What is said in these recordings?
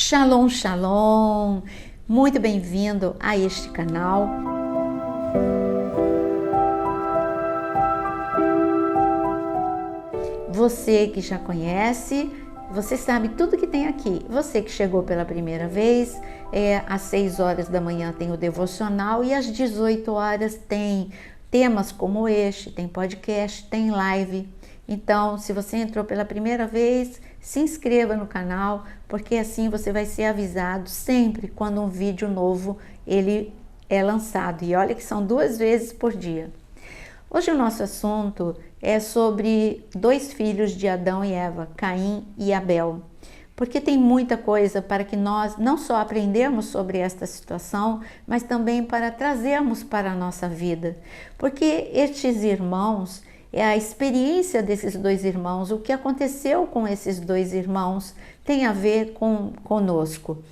Shalom, shalom! Muito bem-vindo a este canal. Você que já conhece, você sabe tudo que tem aqui. Você que chegou pela primeira vez, às 6 horas da manhã tem o devocional e às 18 horas tem temas como este, tem podcast, tem live. Então, se você entrou pela primeira vez, se inscreva no canal, porque assim você vai ser avisado sempre quando um vídeo novo ele é lançado. E olha que são 2 vezes por dia. Hoje o nosso assunto é sobre 2 filhos de Adão e Eva, Caim e Abel. Porque tem muita coisa para que nós não só aprendermos sobre esta situação, mas também para trazermos para a nossa vida. Porque estes irmãos, a experiência desses 2 irmãos, o que aconteceu com esses 2 irmãos tem a ver conosco.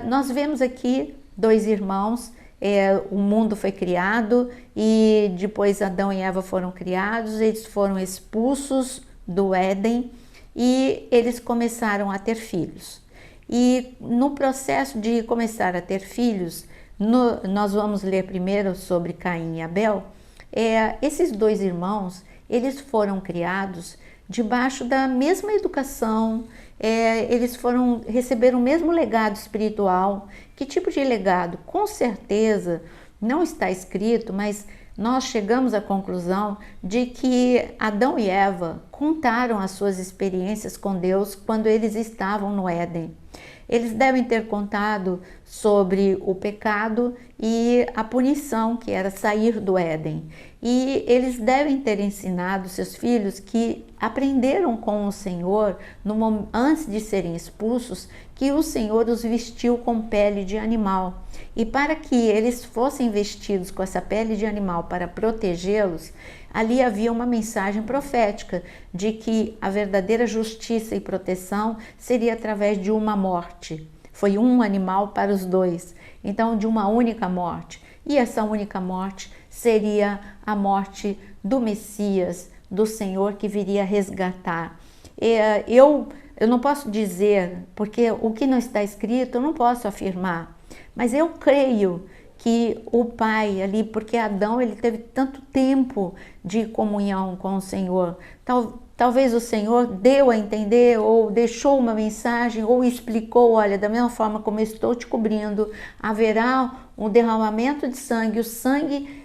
Nós vemos aqui 2 irmãos, o mundo foi criado e depois Adão e Eva foram criados, eles foram expulsos do Éden e eles começaram a ter filhos. E no processo de começar a ter filhos, nós vamos ler primeiro sobre Caim e Abel. Esses 2 irmãos, eles foram criados debaixo da mesma educação, eles receberam o mesmo legado espiritual. Que tipo de legado? Com certeza não está escrito, mas nós chegamos à conclusão de que Adão e Eva contaram as suas experiências com Deus quando eles estavam no Éden. Eles devem ter contado sobre o pecado e a punição que era sair do Éden. E eles devem ter ensinado seus filhos que aprenderam com o Senhor, antes de serem expulsos, que o Senhor os vestiu com pele de animal. E para que eles fossem vestidos com essa pele de animal para protegê-los, ali havia uma mensagem profética de que a verdadeira justiça e proteção seria através de uma morte. Foi um animal para os 2, então de uma única morte. E essa única morte seria a morte do Messias, do Senhor que viria resgatar. Eu não posso dizer, porque o que não está escrito eu não posso afirmar, mas eu creio que o pai ali, porque Adão ele teve tanto tempo de comunhão com o Senhor, talvez o Senhor deu a entender ou deixou uma mensagem ou explicou, olha, da mesma forma como eu estou te cobrindo, haverá um derramamento de sangue, o sangue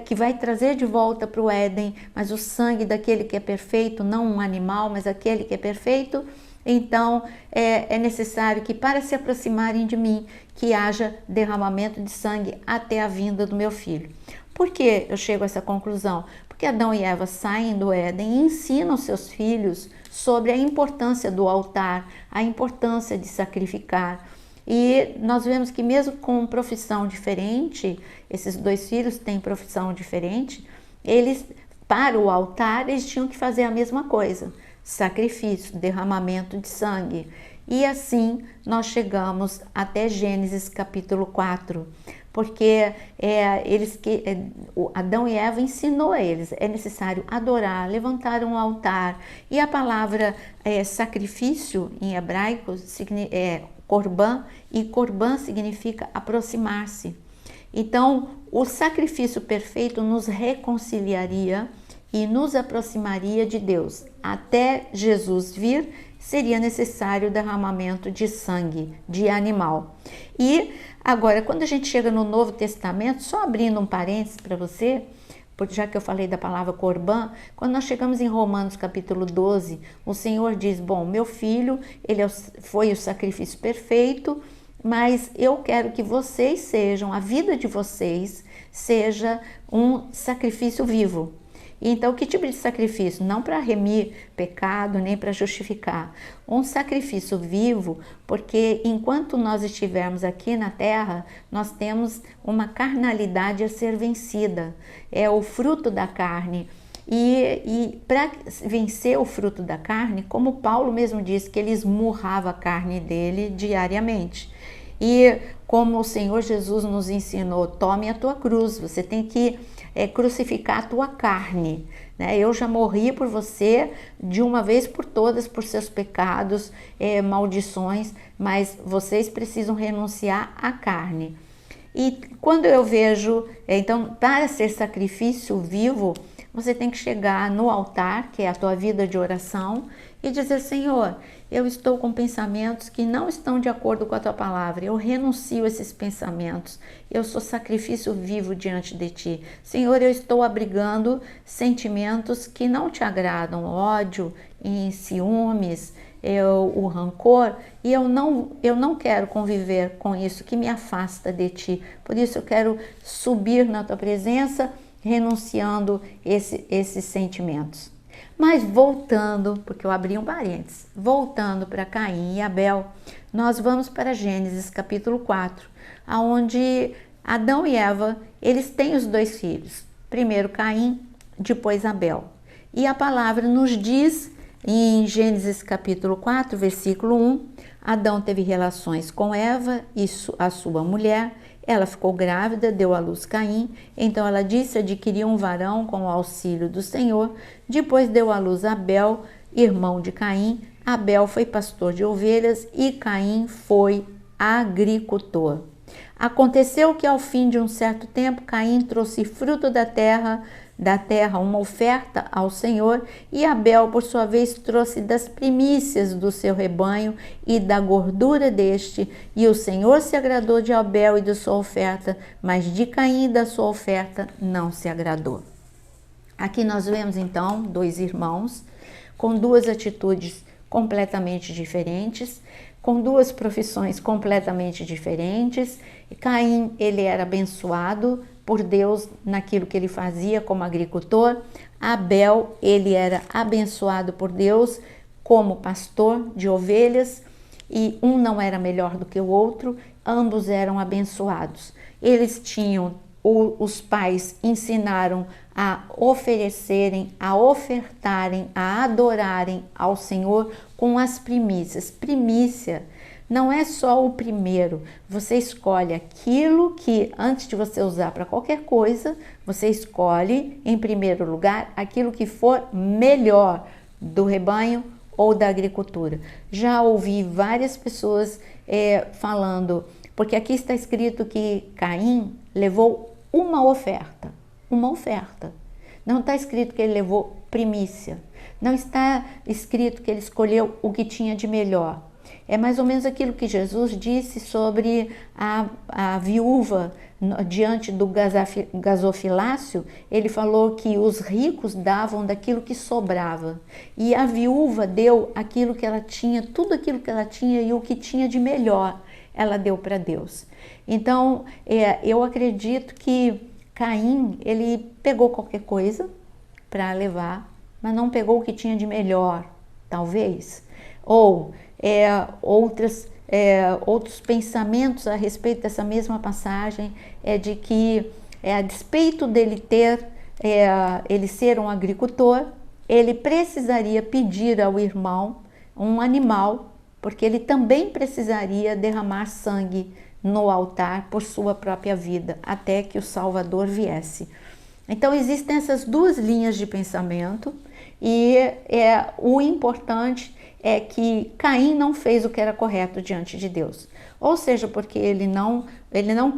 que vai trazer de volta para o Éden, mas o sangue daquele que é perfeito, não um animal, mas aquele que é perfeito. Então é necessário que para se aproximarem de mim, que haja derramamento de sangue até a vinda do meu filho. Por que eu chego a essa conclusão? Porque Adão e Eva saem do Éden e ensinam seus filhos sobre a importância do altar, a importância de sacrificar. E nós vemos que mesmo com profissão diferente, esses 2 filhos têm profissão diferente, eles, para o altar, eles tinham que fazer a mesma coisa. Sacrifício, derramamento de sangue. E assim nós chegamos até Gênesis capítulo 4, porque Adão e Eva ensinou a eles, é necessário adorar, levantar um altar. E a palavra sacrifício em hebraico é corban, e corban significa aproximar-se. Então, o sacrifício perfeito nos reconciliaria e nos aproximaria de Deus. Até Jesus vir, seria necessário o derramamento de sangue de animal. E agora, quando a gente chega no Novo Testamento, só abrindo um parênteses para você, porque já que eu falei da palavra corban, quando nós chegamos em Romanos capítulo 12, o Senhor diz, bom, meu filho, ele foi o sacrifício perfeito, mas eu quero que vocês sejam, a vida de vocês seja um sacrifício vivo. Então, que tipo de sacrifício? Não para remir pecado, nem para justificar. Um sacrifício vivo, porque enquanto nós estivermos aqui na terra, nós temos uma carnalidade a ser vencida. É o fruto da carne. E para vencer o fruto da carne, como Paulo mesmo disse, que ele esmurrava a carne dele diariamente. E como o Senhor Jesus nos ensinou, tome a tua cruz, você tem que crucificar a tua carne, né? Eu já morri por você de uma vez por todas por seus pecados, maldições, mas vocês precisam renunciar à carne. E quando eu vejo, então, para ser sacrifício vivo, você tem que chegar no altar, que é a tua vida de oração, e dizer: Senhor, eu estou com pensamentos que não estão de acordo com a tua palavra, eu renuncio a esses pensamentos, eu sou sacrifício vivo diante de ti. Senhor, eu estou abrigando sentimentos que não te agradam, ódio, ciúmes, o rancor, e eu não quero conviver com isso que me afasta de ti. Por isso eu quero subir na tua presença, renunciando esses sentimentos. Mas voltando, porque eu abri um parênteses, voltando para Caim e Abel, nós vamos para Gênesis capítulo 4, onde Adão e Eva, eles têm os 2 filhos, primeiro Caim, depois Abel. E a palavra nos diz, em Gênesis capítulo 4, versículo 1, Adão teve relações com Eva e a sua mulher, ela ficou grávida, deu à luz Caim, então ela disse: adquiriu um varão com o auxílio do Senhor. Depois deu à luz Abel, irmão de Caim. Abel foi pastor de ovelhas e Caim foi agricultor. Aconteceu que ao fim de um certo tempo, Caim trouxe fruto da terra uma oferta ao Senhor, e Abel, por sua vez, trouxe das primícias do seu rebanho e da gordura deste, e o Senhor se agradou de Abel e de sua oferta, mas de Caim e da sua oferta não se agradou. Aqui nós vemos então 2 irmãos com 2 atitudes completamente diferentes, com 2 profissões completamente diferentes. Caim, ele era abençoado por Deus naquilo que ele fazia como agricultor. Abel, ele era abençoado por Deus como pastor de ovelhas, e um não era melhor do que o outro, ambos eram abençoados. Eles tinham, os pais ensinaram a oferecerem, a ofertarem, a adorarem ao Senhor com as primícias. Primícia não é só o primeiro, você escolhe aquilo que, antes de você usar para qualquer coisa, você escolhe em primeiro lugar aquilo que for melhor do rebanho ou da agricultura. Já ouvi várias pessoas falando, porque aqui está escrito que Caim levou uma oferta. Não está escrito que ele levou primícia, não está escrito que ele escolheu o que tinha de melhor. É mais ou menos aquilo que Jesus disse sobre a viúva diante do gasofilácio. Ele falou que os ricos davam daquilo que sobrava, e a viúva deu aquilo que ela tinha, tudo aquilo que ela tinha, e o que tinha de melhor ela deu para Deus. Então, eu acredito que Caim, ele pegou qualquer coisa para levar, mas não pegou o que tinha de melhor, talvez. Ou outros pensamentos a respeito dessa mesma passagem de que, a despeito dele ele ser um agricultor, ele precisaria pedir ao irmão um animal, porque ele também precisaria derramar sangue no altar por sua própria vida, até que o Salvador viesse. Então existem essas 2 linhas de pensamento, e o importante é que Caim não fez o que era correto diante de Deus. Ou seja, porque ele não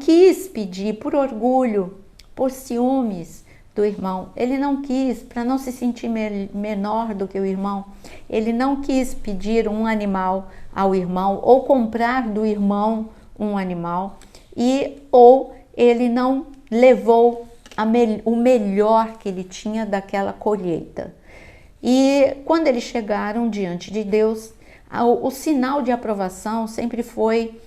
quis pedir por orgulho, por ciúmes do irmão. Ele não quis, para não se sentir menor do que o irmão, ele não quis pedir um animal ao irmão ou comprar do irmão um animal, ou ele não levou o melhor que ele tinha daquela colheita. E quando eles chegaram diante de Deus, o sinal de aprovação sempre foi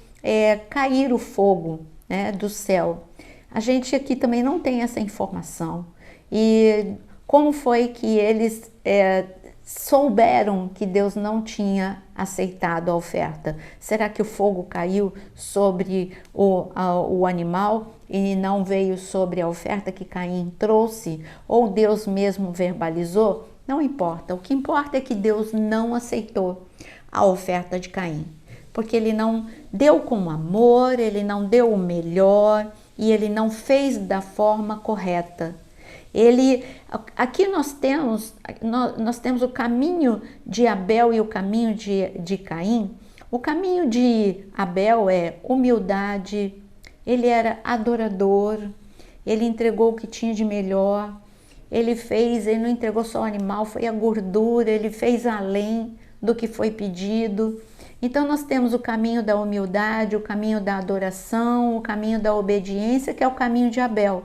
cair o fogo, né, do céu. A gente aqui também não tem essa informação. E como foi que eles souberam que Deus não tinha aceitado a oferta? Será que o fogo caiu sobre o animal e não veio sobre a oferta que Caim trouxe? Ou Deus mesmo verbalizou? Não importa. O que importa é que Deus não aceitou a oferta de Caim, porque ele não deu com amor, ele não deu o melhor, e ele não fez da forma correta. Aqui nós temos o caminho de Abel e o caminho de Caim. O caminho de Abel é humildade, ele era adorador, ele entregou o que tinha de melhor, ele não entregou só o animal, foi a gordura, ele fez além do que foi pedido. Então nós temos o caminho da humildade, o caminho da adoração, o caminho da obediência, que é o caminho de Abel.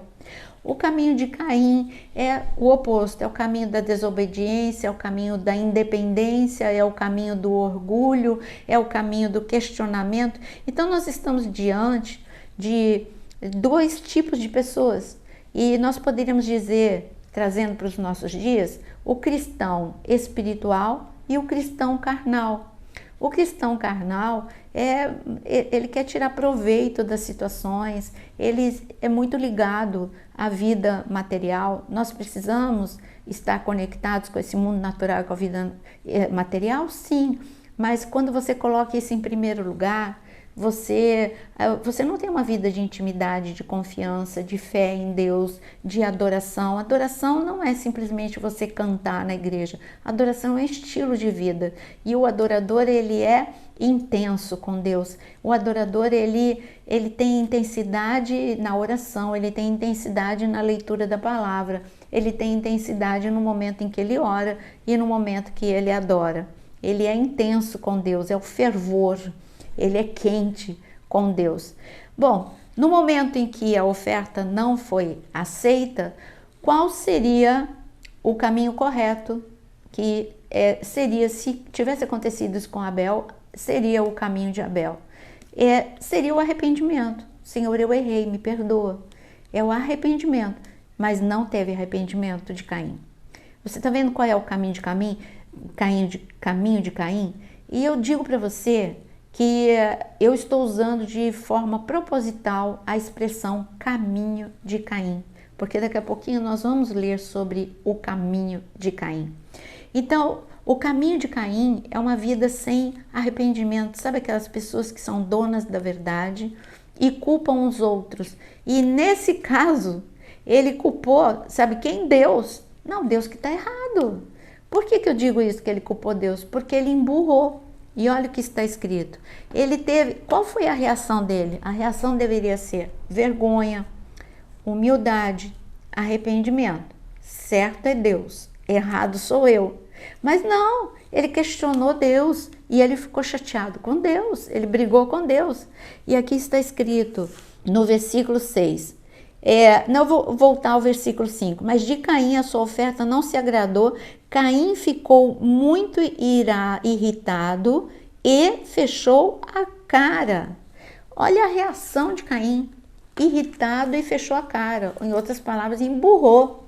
O caminho de Caim é o oposto, é o caminho da desobediência, é o caminho da independência, é o caminho do orgulho, é o caminho do questionamento. Então nós estamos diante de dois tipos de pessoas e nós poderíamos dizer, trazendo para os nossos dias, o cristão espiritual e o cristão carnal. O cristão carnal, ele quer tirar proveito das situações, ele é muito ligado à vida material. Nós precisamos estar conectados com esse mundo natural, com a vida material, sim, mas quando você coloca isso em primeiro lugar, você não tem uma vida de intimidade, de confiança, de fé em Deus, de adoração. Adoração não é simplesmente você cantar na igreja. Adoração é estilo de vida. E o adorador, ele é intenso com Deus. O adorador, ele tem intensidade na oração, ele tem intensidade na leitura da palavra, ele tem intensidade no momento em que ele ora e no momento que ele adora. Ele é intenso com Deus, é o fervor. Ele é quente com Deus. Bom, no momento em que a oferta não foi aceita, qual seria o caminho correto? Que seria, se tivesse acontecido isso com Abel, seria o caminho de Abel. Seria o arrependimento. Senhor, eu errei, me perdoa. É o arrependimento, mas não teve arrependimento de Caim. Você está vendo qual é o caminho de Caim? Caminho de Caim? E eu digo para você que eu estou usando de forma proposital a expressão caminho de Caim, porque daqui a pouquinho nós vamos ler sobre o caminho de Caim. Então, o caminho de Caim é uma vida sem arrependimento. Sabe aquelas pessoas que são donas da verdade e culpam os outros? E nesse caso, ele culpou, sabe quem? Deus. Não, Deus que está errado. Por que eu digo isso, que ele culpou Deus? Porque ele emburrou. E olha o que está escrito. Qual foi a reação dele? A reação deveria ser vergonha, humildade, arrependimento. Certo é Deus, errado sou eu. Mas não, ele questionou Deus e ele ficou chateado com Deus, ele brigou com Deus. E aqui está escrito no versículo 6. Não vou voltar ao versículo 5, mas de Caim a sua oferta não se agradou. Caim ficou muito irritado e fechou a cara. Olha a reação de Caim, irritado e fechou a cara. Em outras palavras, emburrou.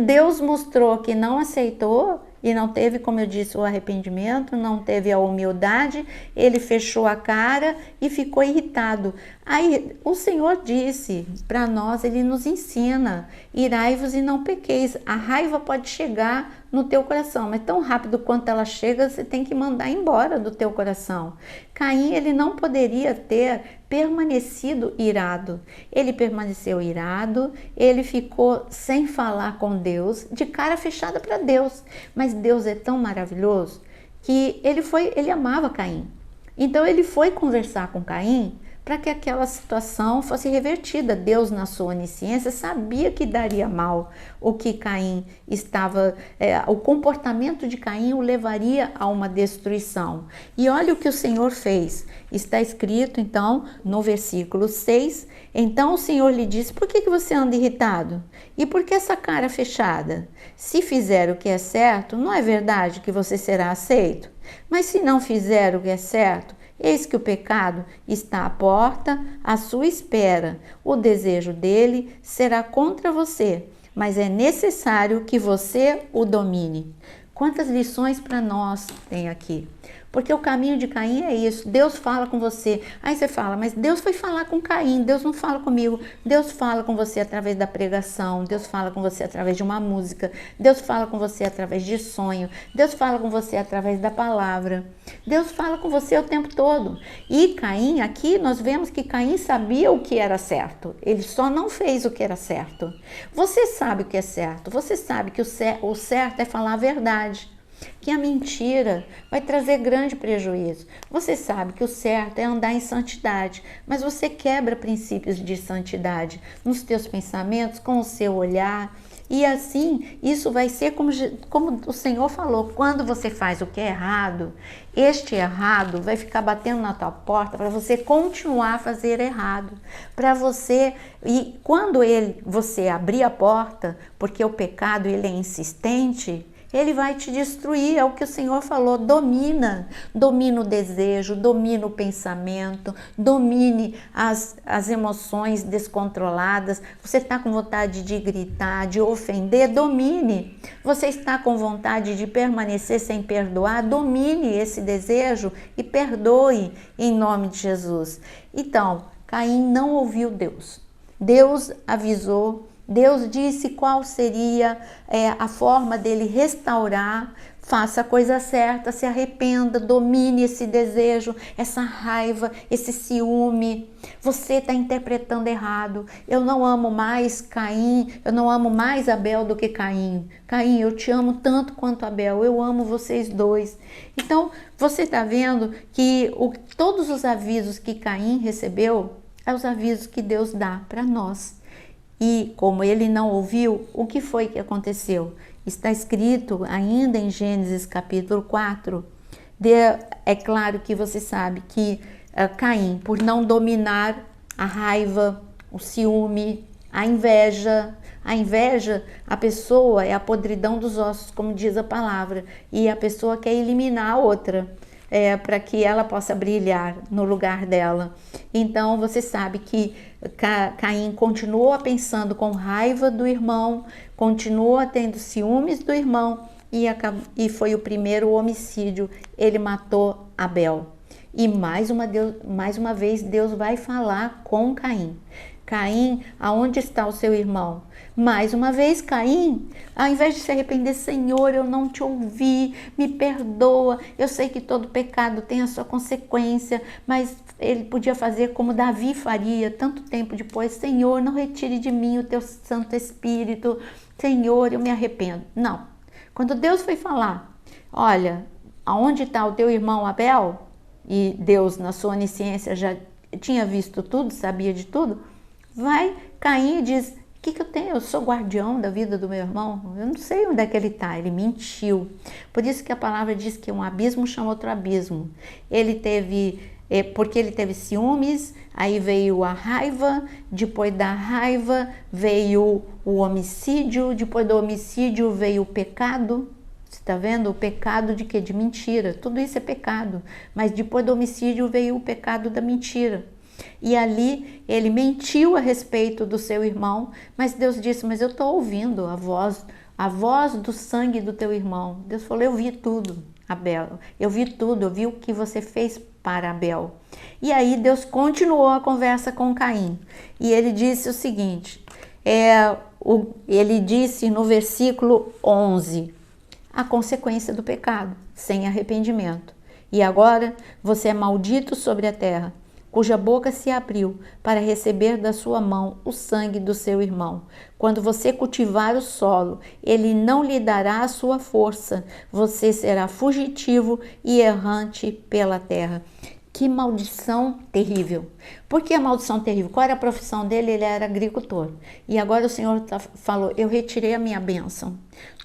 Deus mostrou que não aceitou e não teve, como eu disse, o arrependimento, não teve a humildade, ele fechou a cara e ficou irritado. Aí o Senhor disse para nós, ele nos ensina, irai-vos e não pequeis. A raiva pode chegar no teu coração, mas tão rápido quanto ela chega, você tem que mandar embora do teu coração. Caim, ele não poderia ter permanecido irado. Ele permaneceu irado, ele ficou sem falar com Deus, de cara fechada para Deus. Mas Deus é tão maravilhoso que ele amava Caim. Então ele foi conversar com Caim para que aquela situação fosse revertida. Deus, na sua onisciência, sabia que daria mal o que Caim estava, o comportamento de Caim o levaria a uma destruição. E olha o que o Senhor fez. Está escrito, então, no versículo 6, então o Senhor lhe disse, por que você anda irritado? E por que essa cara fechada? Se fizer o que é certo, não é verdade que você será aceito? Mas se não fizer o que é certo, eis que o pecado está à porta, à sua espera. O desejo dele será contra você, mas é necessário que você o domine. Quantas lições para nós tem aqui? Porque o caminho de Caim é isso, Deus fala com você. Aí você fala, mas Deus foi falar com Caim, Deus não fala comigo. Deus fala com você através da pregação, Deus fala com você através de uma música, Deus fala com você através de sonho, Deus fala com você através da palavra. Deus fala com você o tempo todo. E Caim, aqui nós vemos que Caim sabia o que era certo, ele só não fez o que era certo. Você sabe o que é certo, você sabe que o certo é falar a verdade, que a mentira vai trazer grande prejuízo. Você sabe que o certo é andar em santidade, mas você quebra princípios de santidade nos teus pensamentos, com o seu olhar. E assim, isso vai ser como o Senhor falou, quando você faz o que é errado, este errado vai ficar batendo na tua porta para você continuar a fazer errado. Para você, e quando você abrir a porta, porque o pecado ele é insistente, ele vai te destruir, é o que o Senhor falou, domina o desejo, domina o pensamento, domine as emoções descontroladas. Você está com vontade de gritar, de ofender, domine. Você está com vontade de permanecer sem perdoar, domine esse desejo e perdoe em nome de Jesus. Então, Caim não ouviu Deus. Deus avisou, Deus disse qual seria a forma dele restaurar. Faça a coisa certa, se arrependa, domine esse desejo, essa raiva, esse ciúme. Você está interpretando errado. Eu não amo mais Caim, eu não amo mais Abel do que Caim. Caim, eu te amo tanto quanto Abel, eu amo vocês dois. Então, você está vendo que todos os avisos que Caim recebeu, são os avisos que Deus dá para nós. E como ele não ouviu, o que foi que aconteceu? Está escrito ainda em Gênesis capítulo 4. É claro que você sabe que Caim, por não dominar a raiva, o ciúme, a inveja, a pessoa é a podridão dos ossos, como diz a palavra, e a pessoa quer eliminar a outra. Para que ela possa brilhar no lugar dela. Então você sabe que Caim continua pensando com raiva do irmão, continua tendo ciúmes do irmão e foi o primeiro homicídio. Ele matou Abel. E mais uma vez Deus vai falar com Caim. Caim, aonde está o seu irmão? Mais uma vez, Caim, ao invés de se arrepender, Senhor, eu não te ouvi, me perdoa. Eu sei que todo pecado tem a sua consequência, mas ele podia fazer como Davi faria tanto tempo depois. Senhor, não retire de mim o teu Santo Espírito. Senhor, eu me arrependo. Não. Quando Deus foi falar, olha, aonde está o teu irmão Abel? E Deus, na sua onisciência, já tinha visto tudo, sabia de tudo. Vai Caim e diz, o que eu tenho? Eu sou guardião da vida do meu irmão, eu não sei onde é que ele está, ele mentiu. Por isso que a palavra diz que um abismo chama outro abismo. Porque ele teve ciúmes, aí veio a raiva, depois da raiva veio o homicídio, depois do homicídio veio o pecado. Você está vendo? O pecado de quê? De mentira, tudo isso é pecado, mas depois do homicídio veio o pecado da mentira. E ali ele mentiu a respeito do seu irmão, mas Deus disse, mas eu estou ouvindo a voz do sangue do teu irmão. Deus falou, eu vi tudo, Abel, eu vi tudo, eu vi o que você fez para Abel. E aí Deus continuou a conversa com Caim, e ele disse o seguinte, ele disse no versículo 11, a consequência do pecado, sem arrependimento. E agora você é maldito sobre a terra, cuja boca se abriu para receber da sua mão o sangue do seu irmão. Quando você cultivar o solo, ele não lhe dará a sua força, você será fugitivo e errante pela terra. Que maldição terrível! Por que a maldição terrível? Qual era a profissão dele? Ele era agricultor. E agora o Senhor falou, eu retirei a minha bênção.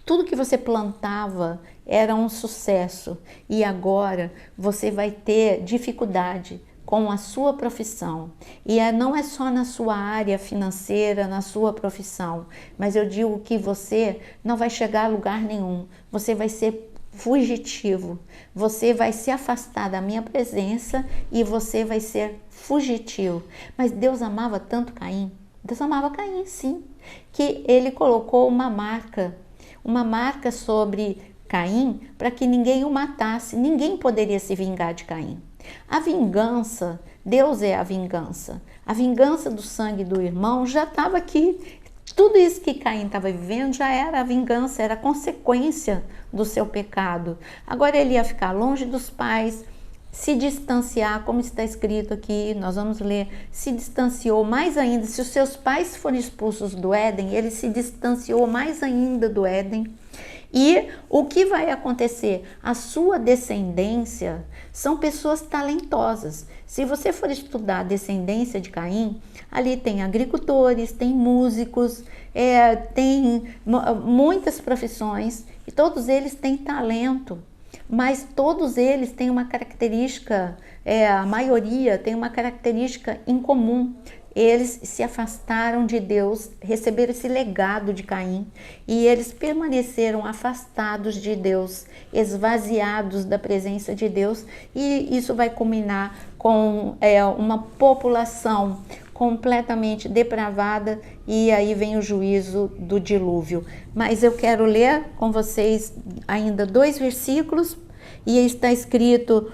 Tudo que você plantava era um sucesso e agora você vai ter dificuldade com a sua profissão. E não é só na sua área financeira, na sua profissão, mas eu digo que você não vai chegar a lugar nenhum, você vai ser fugitivo, você vai se afastar da minha presença e você vai ser fugitivo. Mas Deus amava tanto Caim, Deus amava Caim sim, que ele colocou uma marca sobre Caim para que ninguém o matasse, ninguém poderia se vingar de Caim. A vingança, Deus é a vingança do sangue do irmão já estava aqui. Tudo isso que Caim estava vivendo já era a vingança, era a consequência do seu pecado. Agora ele ia ficar longe dos pais, se distanciar, como está escrito aqui, nós vamos ler, se distanciou mais ainda. Se os seus pais foram expulsos do Éden, ele se distanciou mais ainda do Éden. E o que vai acontecer? A sua descendência são pessoas talentosas. Se você for estudar a descendência de Caim, ali tem agricultores, tem músicos, tem muitas profissões e todos eles têm talento. Mas todos eles têm uma característica, a maioria tem uma característica em comum. Eles se afastaram de Deus, receberam esse legado de Caim e eles permaneceram afastados de Deus, esvaziados da presença de Deus, e isso vai culminar com uma população completamente depravada, e aí vem o juízo do dilúvio. Mas eu quero ler com vocês ainda 2 versículos, e está escrito,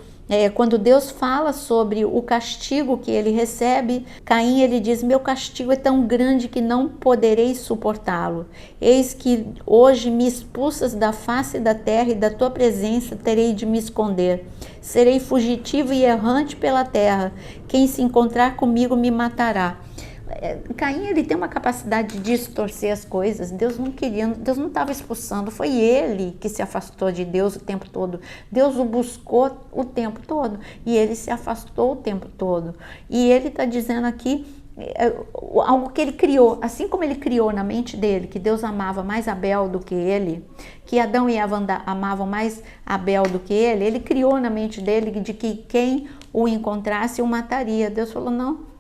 quando Deus fala sobre o castigo que ele recebe, Caim ele diz: meu castigo é tão grande que não poderei suportá-lo. Eis que hoje me expulsas da face da terra e da tua presença terei de me esconder. Serei fugitivo e errante pela terra. Quem se encontrar comigo me matará. Caim ele tem uma capacidade de distorcer as coisas. Deus não queria, Deus não estava expulsando, foi ele que se afastou de Deus o tempo todo. Deus o buscou o tempo todo e ele se afastou o tempo todo. E ele está dizendo aqui algo que ele criou, assim como ele criou na mente dele que Deus amava mais Abel do que ele, que Adão e Eva amavam mais Abel do que ele criou na mente dele de que quem o encontrasse o mataria. Deus falou: não,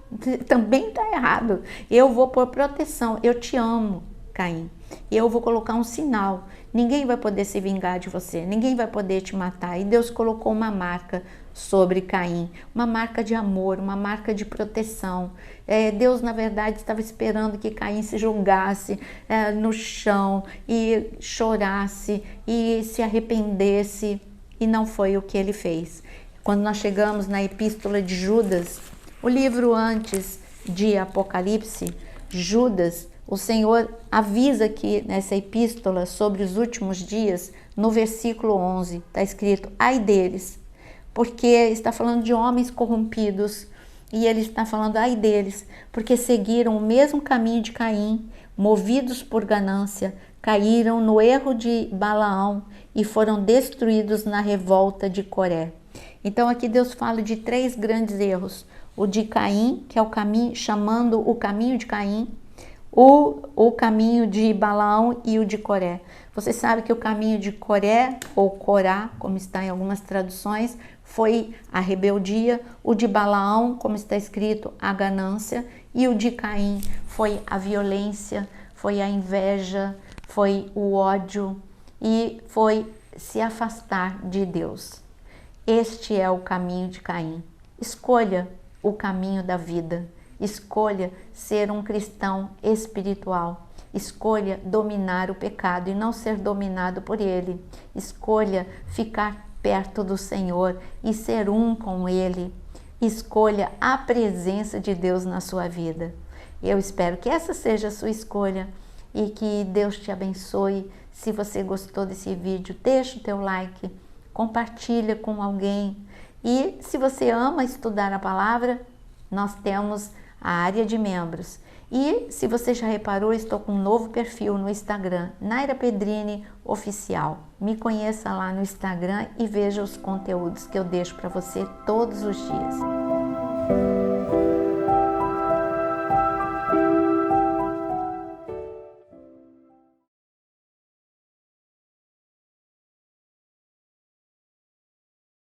também está errado, eu vou pôr proteção, eu te amo, Caim, e eu vou colocar um sinal, ninguém vai poder se vingar de você, ninguém vai poder te matar. E Deus colocou uma marca sobre Caim, uma marca de amor, uma marca de proteção. Deus na verdade estava esperando que Caim se jogasse no chão e chorasse e se arrependesse, e não foi o que ele fez. Quando nós chegamos na epístola de Judas, o livro antes de Apocalipse, Judas, o Senhor avisa aqui nessa epístola sobre os últimos dias, no versículo 11, está escrito: ai deles, porque está falando de homens corrompidos, e ele está falando ai deles, porque seguiram o mesmo caminho de Caim, movidos por ganância, caíram no erro de Balaão e foram destruídos na revolta de Coré. Então aqui Deus fala de 3 grandes erros: o de Caim, que é o caminho, chamando o caminho de Caim, o caminho de Balaão e o de Coré. Você sabe que o caminho de Coré, ou Corá, como está em algumas traduções, foi a rebeldia. O de Balaão, como está escrito, a ganância. E o de Caim foi a violência, foi a inveja, foi o ódio e foi se afastar de Deus. Este é o caminho de Caim. Escolha o caminho da vida. Escolha ser um cristão espiritual. Escolha dominar o pecado e não ser dominado por ele. Escolha ficar perto do Senhor e ser um com ele. Escolha a presença de Deus na sua vida. Eu espero que essa seja a sua escolha e que Deus te abençoe. Se você gostou desse vídeo, deixa o teu like, compartilha com alguém. E se você ama estudar a palavra, nós temos a área de membros. E se você já reparou, estou com um novo perfil no Instagram, Naira Pedrini Oficial. Me conheça lá no Instagram e veja os conteúdos que eu deixo para você todos os dias.